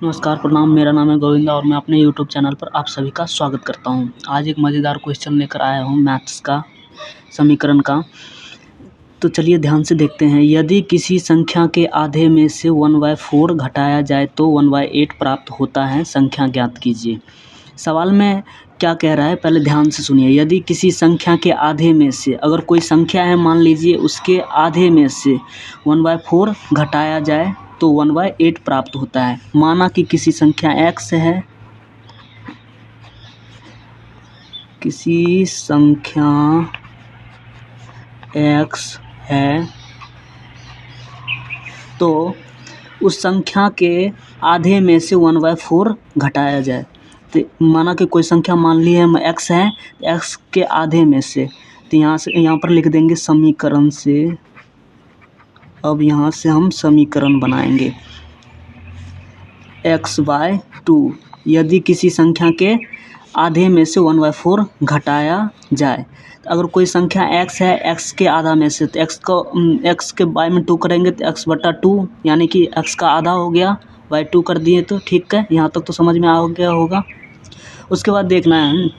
नमस्कार, प्रणाम। मेरा नाम है गोविंदा और मैं अपने यूट्यूब चैनल पर आप सभी का स्वागत करता हूं। आज एक मज़ेदार क्वेश्चन लेकर आया हूं मैथ्स का, समीकरण का। तो चलिए ध्यान से देखते हैं। यदि किसी संख्या के आधे में से 1/4 घटाया जाए तो 1/8 प्राप्त होता है, संख्या ज्ञात कीजिए। सवाल में क्या कह रहा है, पहले ध्यान से सुनिए। यदि किसी संख्या के आधे में से, अगर कोई संख्या है मान लीजिए, उसके आधे में से 1/4 घटाया जाए तो 1/8 प्राप्त होता है। माना कि किसी संख्या x है, किसी संख्या x है, तो उस संख्या के आधे में से 1/4 घटाया जाए। तो माना कि कोई संख्या मान ली है x है, x के आधे में से, तो यहाँ पर लिख देंगे समीकरण से। अब यहाँ से हम समीकरण बनाएंगे x/2। यदि किसी संख्या के आधे में से 1/4 घटाया जाए, तो अगर कोई संख्या x है, x के आधा में से, तो x के बाय में 2 करेंगे तो x/2, यानी कि x का आधा हो गया, बाय 2 कर दिए तो ठीक है। यहाँ तक तो समझ में आ गया होगा। उसके बाद देखना है,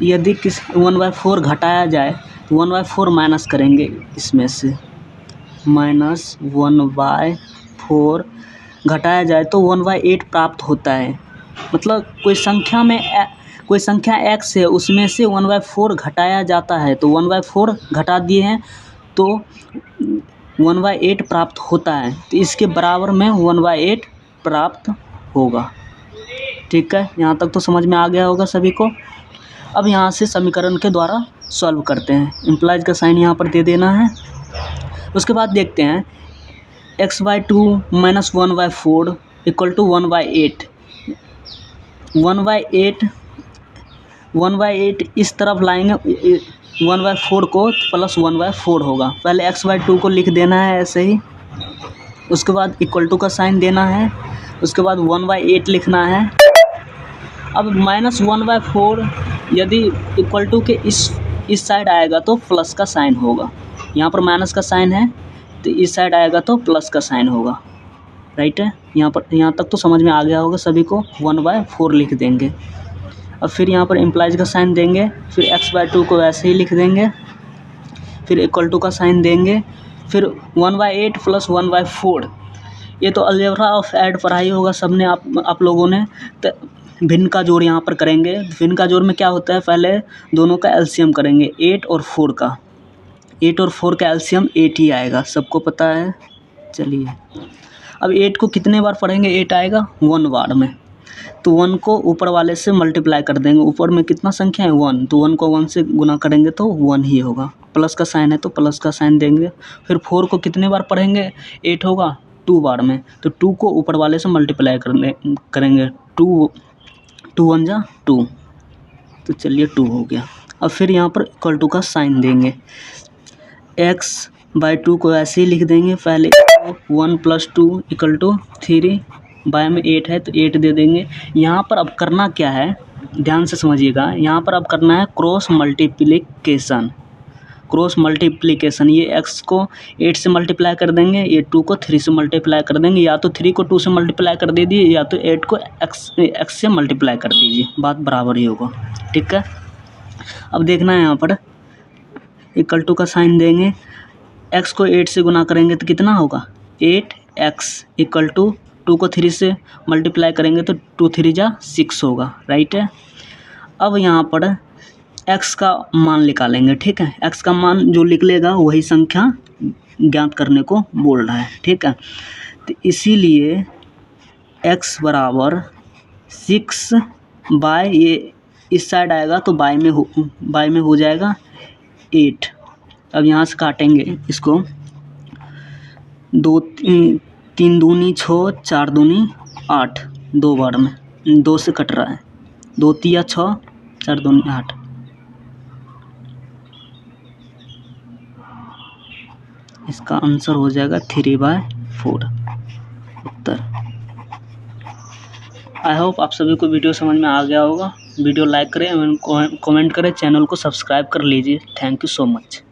यदि 1/4 घटाया जाए तो 1/4 माइनस करेंगे इसमें से, -1/4 घटाया जाए तो 1/8 प्राप्त होता है। मतलब कोई संख्या x है, उसमें से 1/4 घटाया जाता है, तो 1/4 घटा दिए हैं तो 1/8 प्राप्त होता है। तो इसके बराबर में 1/8 प्राप्त होगा। ठीक है, यहाँ तक तो समझ में आ गया होगा सभी को। अब यहाँ से समीकरण के द्वारा सॉल्व करते हैं। इम्प्लाइज का साइन यहाँ पर दे देना है। उसके बाद देखते हैं x/2 - 1/4 = 1/8। 1/8 इस तरफ लाएंगे, 1/4 को प्लस 1/4 होगा। पहले x/2 को लिख देना है ऐसे ही, उसके बाद इक्वल टू का साइन देना है, उसके बाद 1/8 लिखना है। अब -1/4 यदि इक्वल टू के इस साइड आएगा तो प्लस का साइन होगा। यहाँ पर माइनस का साइन है तो इस साइड आएगा तो प्लस का साइन होगा। राइट है, यहाँ तक तो समझ में आ गया होगा सभी को। 1/4 लिख देंगे। अब फिर यहाँ पर इम्प्लाइज का साइन देंगे, फिर x/2 को वैसे ही लिख देंगे, फिर इक्वल टू का साइन देंगे, फिर 1/8 प्लस 1/4। ये तो अलजेब्रा ऑफ ऐड पढ़ाई होगा सबने, आप लोगों ने। तो भिन्न का जोड़ यहाँ पर करेंगे। भिन्न का जोड़ में क्या होता है, पहले दोनों का एलसीएम करेंगे, 8 और 4 का। 8 और 4 का एलसीएम 8 ही आएगा, सबको पता है। चलिए अब 8 को कितने बार पढ़ेंगे, 8 आएगा 1 बार में, तो 1 को ऊपर वाले से मल्टीप्लाई कर देंगे। ऊपर में कितना संख्या है 1, तो 1 को 1 से गुना करेंगे तो 1 ही होगा। प्लस का साइन है तो प्लस का साइन देंगे। फिर 4 को कितने बार पढ़ेंगे, 8 होगा 2 बार में, तो 2 को ऊपर वाले से मल्टीप्लाई करेंगे। 2 1 जा 2, तो चलिए 2 हो गया। अब फिर यहाँ पर इक्वल टू का साइन देंगे। x/2 को ऐसे ही लिख देंगे, पहले 1 + 2 = 3, बाय में 8 है तो 8 दे देंगे। यहाँ पर अब करना क्या है, ध्यान से समझिएगा। यहाँ पर अब करना है क्रॉस मल्टीप्लिकेशन। ये x को 8 से मल्टीप्लाई कर देंगे, ये 2 को 3 से मल्टीप्लाई कर देंगे, या तो 3 को 2 से मल्टीप्लाई कर दीजिए, या तो 8 को x से मल्टीप्लाई कर दीजिए, बात बराबर ही होगा। ठीक है, अब देखना है यहाँ पर इक्वल टू का साइन देंगे। x को 8 से गुना करेंगे तो कितना होगा, 8x = 2 को 3 से मल्टीप्लाई करेंगे तो 2 3 जा 6 होगा। राइट है, अब यहाँ पर x का मान निकालेंगे। ठीक है, x का मान जो लिख वही संख्या ज्ञात करने को बोल रहा है। ठीक है, तो इसीलिए x = 6 बाय, ये इस साइड आएगा तो बाय में हो जाएगा 8। अब यहाँ से काटेंगे इसको, 2 3 दूनी 6, 4 दूनी 8, 2 बार में, 2 से कट रहा है, 2 तिया 6, 4 दूनी 8। इसका आंसर हो जाएगा 3/4 उत्तर। आई होप आप सभी को वीडियो समझ में आ गया होगा। वीडियो लाइक करें, कमेंट करें, चैनल को सब्सक्राइब कर लीजिए। Thank you so much.